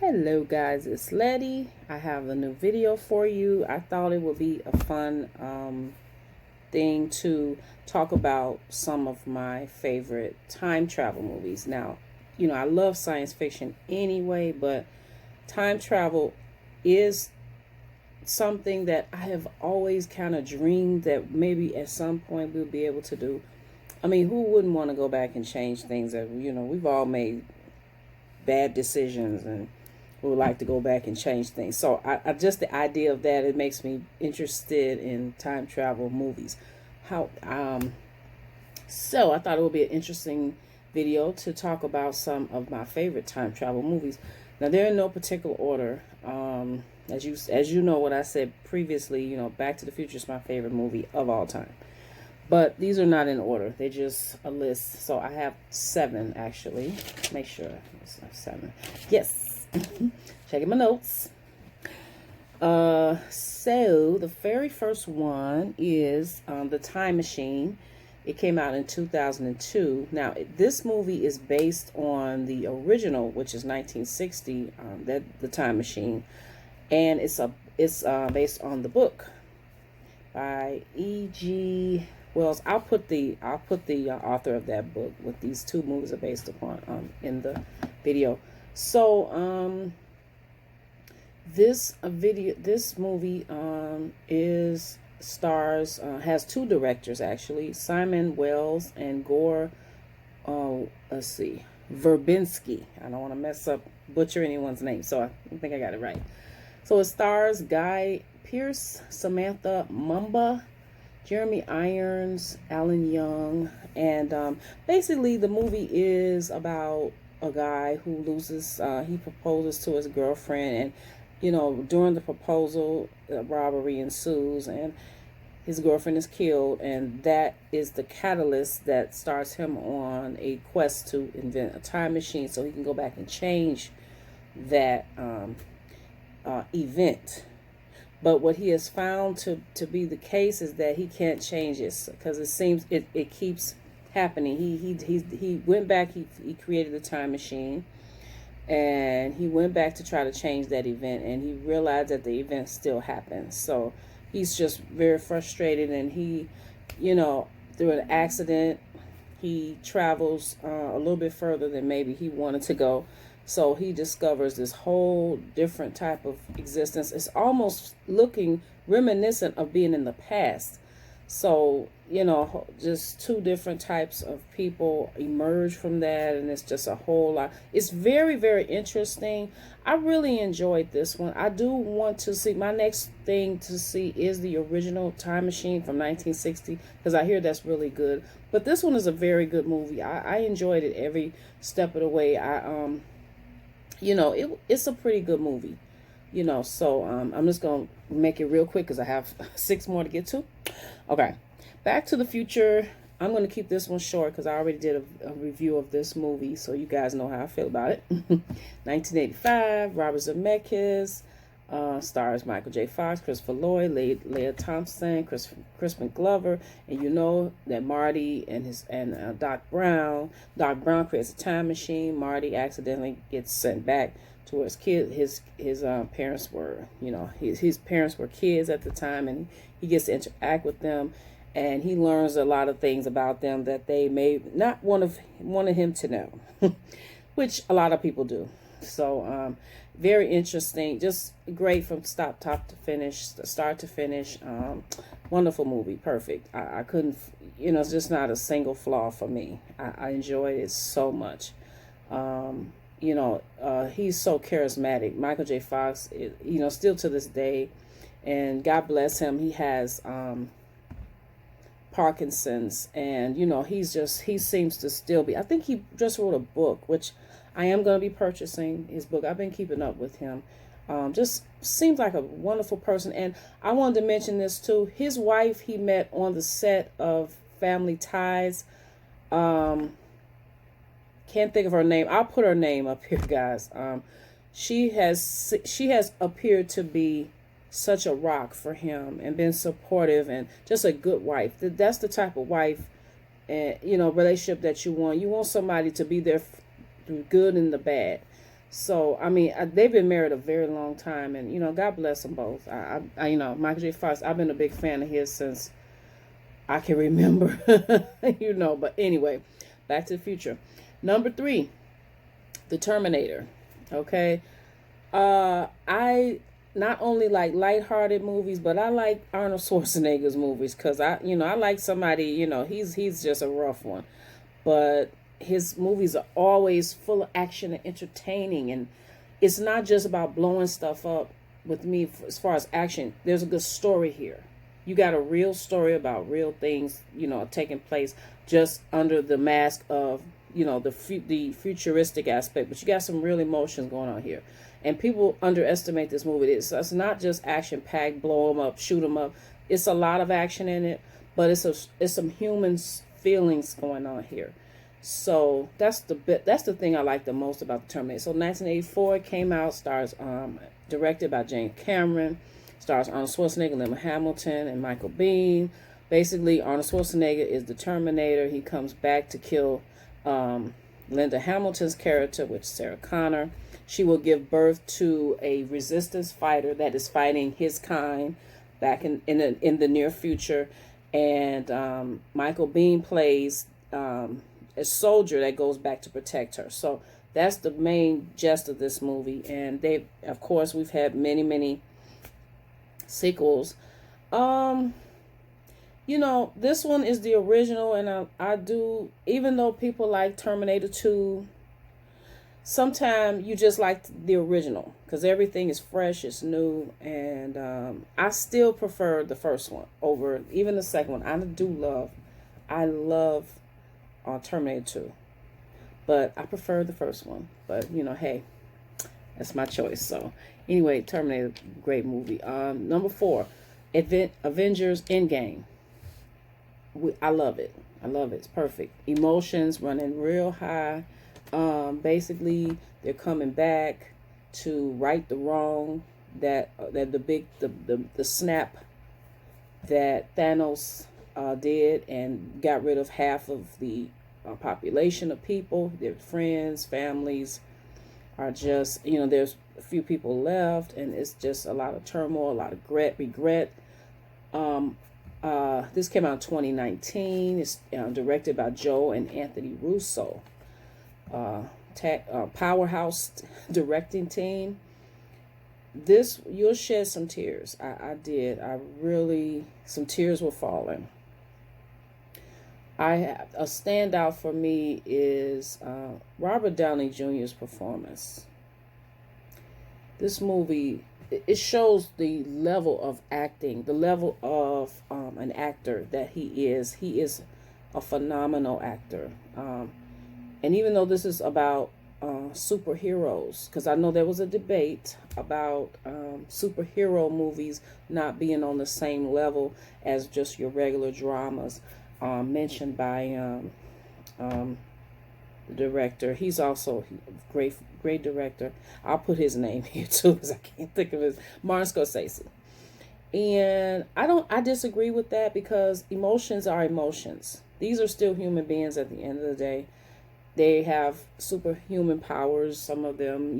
Hello guys, it's Letty. I have a new video for you. I thought it would be a fun thing to talk about some of my favorite time travel movies. Now, I love science fiction anyway, but time travel is something that I have always kind of dreamed that maybe at some point we'll be able to do. I mean, who wouldn't want to go back and change things that, we've all made bad decisions and we would like to go back and change things. So I just the idea of that, it makes me interested in time travel movies. So I thought it would be an interesting video to talk about some of my favorite time travel movies. Now they're in no particular order. As you know what I said previously, Back to the Future is my favorite movie of all time. But these are not in order. They're just a list. So I have 7 actually. Make sure it's 7. Yes. Checking my notes. So the very first one is The Time Machine. It came out in 2002. Now this movie is based on the original, which is 1960. The Time Machine, and it's based on the book by E.G. Wells. I'll put the author of that book, what these 2 movies are based upon, in the video. So this movie has 2 directors actually, Simon Wells and Gore. Verbinski. I don't want to butcher anyone's name, so I think I got it right. So it stars Guy Pearce, Samantha Mumba, Jeremy Irons, Alan Young, and basically the movie is about a guy who loses, he proposes to his girlfriend, and during the proposal, a robbery ensues and his girlfriend is killed, and that is the catalyst that starts him on a quest to invent a time machine so he can go back and change that event. But what he has found to be the case is that he can't change it, because it seems it keeps happening. He went back, he created a time machine, and he went back to try to change that event, and he realized that the event still happens. So he's just very frustrated, and he, through an accident, he travels a little bit further than maybe he wanted to go. So he discovers this whole different type of existence. It's almost looking reminiscent of being in the past. So, just 2 different types of people emerge from that, and it's just a whole lot. It's very, very interesting. I really enjoyed this one. I do want to see, my next thing to see is the original Time Machine from 1960, because I hear that's really good. But this one is a very good movie. I enjoyed it every step of the way. It's a pretty good movie. So I'm just going to make it real quick because I have 6 more to get to. Okay, Back to the Future. I'm going to keep this one short because I already did a review of this movie, so you guys know how I feel about it. 1985, Robert Zemeckis, stars Michael J. Fox, Christopher Lloyd, Leah Thompson, Crispin Glover, and you know that Marty and Doc Brown creates a time machine. Marty accidentally gets sent back to where his parents were, his parents were kids at the time, and he gets to interact with them, and he learns a lot of things about them that they may not wanted him to know, which a lot of people do. So very interesting, just great from start to finish. Wonderful movie, perfect. I couldn't, it's just not a single flaw for me. I enjoyed it so much. He's so charismatic. Michael J. Fox, still to this day, and God bless him, he has Parkinson's, and he seems to still be, I think he just wrote a book, which I am going to be purchasing his book. I've been keeping up with him. Just seems like a wonderful person. And I wanted to mention this too. His wife, he met on the set of Family Ties. Can't think of her name. I'll put her name up here, guys. She has appeared to be such a rock for him and been supportive and just a good wife. That's the type of wife and relationship that you want. You want somebody to be there through good and the bad. So I mean, they've been married a very long time, and God bless them both. Michael J. Fox. I've been a big fan of his since I can remember. But anyway, Back to the Future. Number 3, The Terminator. Okay, I not only like lighthearted movies, but I like Arnold Schwarzenegger's movies because I like somebody. He's just a rough one, but his movies are always full of action and entertaining, and it's not just about blowing stuff up. With me, as far as action, there's a good story here. You got a real story about real things, taking place just under the mask of, the futuristic aspect. But you got some real emotions going on here, and people underestimate this movie. It's not just action packed, blow them up, shoot them up. It's a lot of action in it, but it's some human feelings going on here. So that's the thing I like the most about the Terminator. So 1984 it came out, stars directed by James Cameron, stars Arnold Schwarzenegger, Linda Hamilton, and Michael Biehn. Basically, Arnold Schwarzenegger is the Terminator. He comes back to kill Linda Hamilton's character, which is Sarah Connor. She will give birth to a resistance fighter that is fighting his kind back in the near future, and Michael Biehn plays a soldier that goes back to protect her. So that's the main gist of this movie, and of course we've had many sequels. This one is the original, and I do, even though people like Terminator 2, sometimes you just like the original because everything is fresh, it's new, and I still prefer the first one over even the second one. I love Terminator 2, but I prefer the first one. But hey, that's my choice. So anyway, Terminator, great movie. Number 4, Avengers Endgame. I love it. It's perfect. Emotions running real high. Basically, they're coming back to right the wrong that the snap that Thanos did and got rid of half of the population of people. Their friends, families are just, there's a few people left, and it's just a lot of turmoil, a lot of regret. This came out in 2019. It's directed by Joe and Anthony Russo. Powerhouse directing team. This, you'll shed some tears. I did. Some tears were falling. A standout for me is Robert Downey Jr.'s performance. This movie, it shows the level of acting, the level of an actor that he is. He is a phenomenal actor. And even though this is about superheroes, because I know there was a debate about superhero movies not being on the same level as just your regular dramas, mentioned by the director. He's also a great director. I'll put his name here too because I can't think of his. Martin Scorsese. And I disagree with that because emotions are emotions. These are still human beings at the end of the day. They have superhuman powers. Some of them,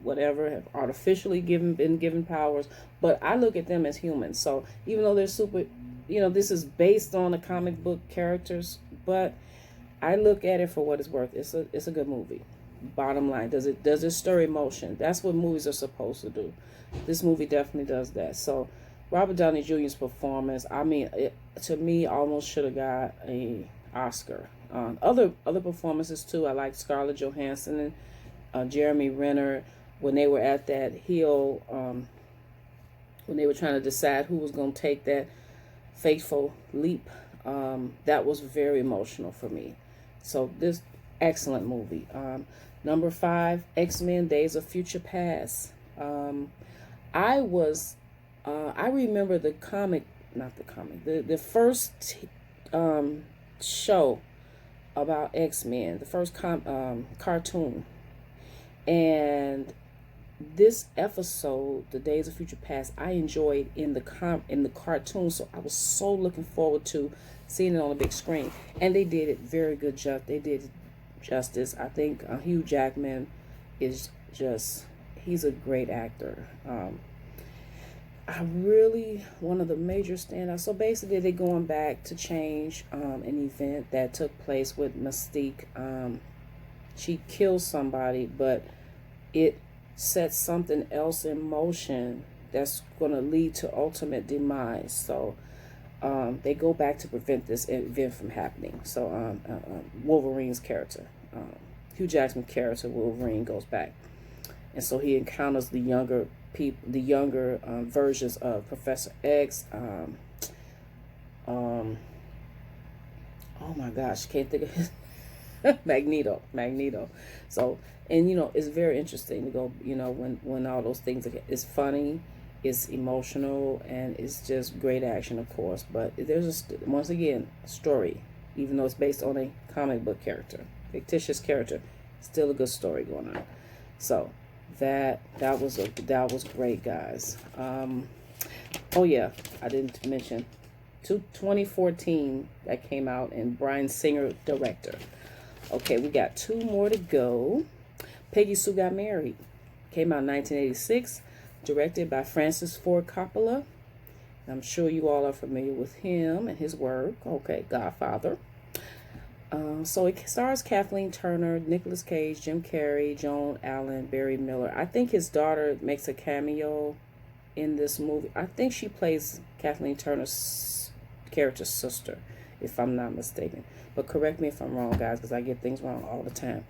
whatever, have artificially been given powers. But I look at them as humans. So even though they're super, this is based on the comic book characters, but I look at it for what it's worth. It's a good movie. Bottom line, does it stir emotion? That's what movies are supposed to do. This movie definitely does that. So Robert Downey Jr.'s performance, to me, almost should have got an Oscar. Other performances too. I like Scarlett Johansson and Jeremy Renner when they were at that hill, when they were trying to decide who was going to take that fateful leap. That was very emotional for me. So this excellent movie. Number 5, XMen: Days of Future Past. I remember the first show about X-Men, the first cartoon, and this episode, The Days of Future Past, I enjoyed in the cartoon, so I was so looking forward to seeing it on the big screen, and they did it very good. They did justice. I think Hugh Jackman is just, he's a great actor. One of the major standouts. So basically, they're going back to change an event that took place with Mystique. She kills somebody, but it sets something else in motion that's going to lead to ultimate demise. So they go back to prevent this event from happening. So Wolverine's character, Hugh Jackman's character Wolverine, goes back, and so he encounters the younger versions of Professor X. Oh my gosh, can't think of his Magneto. So, and it's very interesting to go, when all those things, it's funny, it's emotional, and it's just great action, of course. But there's once again a story, even though it's based on a comic book character, fictitious character, still a good story going on. So that was great, guys. Oh yeah, I didn't mention 2014 that came out, and Bryan Singer director. Okay, we got 2 more to go. Peggy Sue Got Married came out in 1986, directed by Francis Ford Coppola. I'm sure you all are familiar with him and his work. Okay, Godfather. So it stars Kathleen Turner, Nicolas Cage, Jim Carrey, Joan Allen, Barry Miller. I think his daughter makes a cameo in this movie. I think she plays Kathleen Turner's character's sister, if I'm not mistaken. But correct me if I'm wrong, guys, because I get things wrong all the time.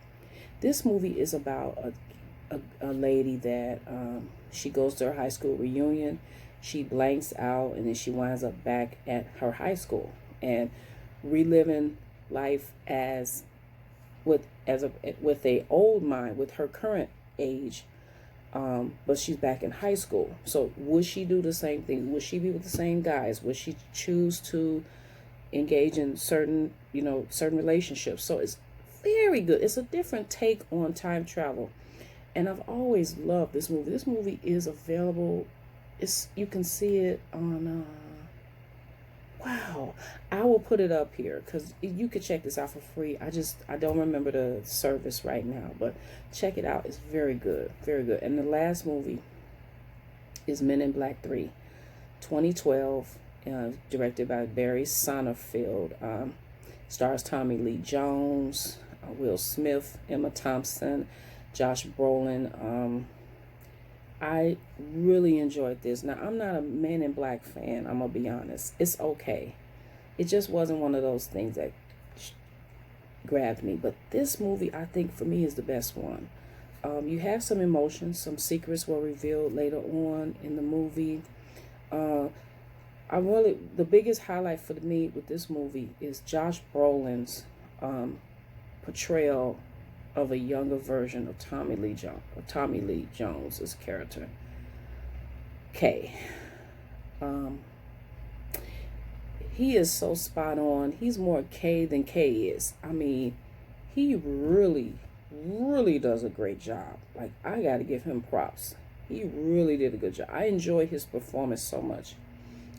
This movie is about a lady that she goes to her high school reunion. She blanks out, and then she winds up back at her high school and reliving life with a old mind, with her current age, but she's back in high school. So would she do the same thing? Would she be with the same guys? Would she choose to engage in certain relationships? So it's very good. It's a different take on time travel, and I've always loved this movie. This movie is available. You can see it on wow, I will put it up here because you can check this out for free. I don't remember the service right now, but check it out. It's very good, very good. And the last movie is Men in Black 3, 2012, directed by Barry Sonnenfeld. Stars Tommy Lee Jones, Will Smith, Emma Thompson, Josh Brolin. I really enjoyed this. Now, I'm not a Men in Black fan, I'm going to be honest. It's okay. It just wasn't one of those things that grabbed me. But this movie, I think, for me, is the best one. You have some emotions. Some secrets were revealed later on in the movie. The biggest highlight for me with this movie is Josh Brolin's portrayal of a younger version of Tommy Lee Jones' character, Kay. He is so spot on. He's more Kay than Kay is. I mean, he really, really does a great job. Like, I got to give him props. He really did a good job. I enjoy his performance so much.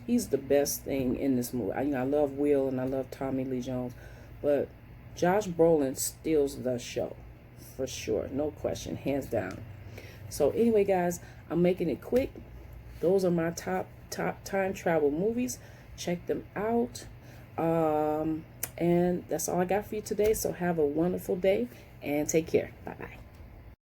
He's the best thing in this movie. I love Will and I love Tommy Lee Jones, but Josh Brolin steals the show. For sure, no question, hands down. So anyway, guys, I'm making it quick. Those are my top time travel movies. Check them out. And that's all I got for you today. So have a wonderful day and take care. Bye-bye.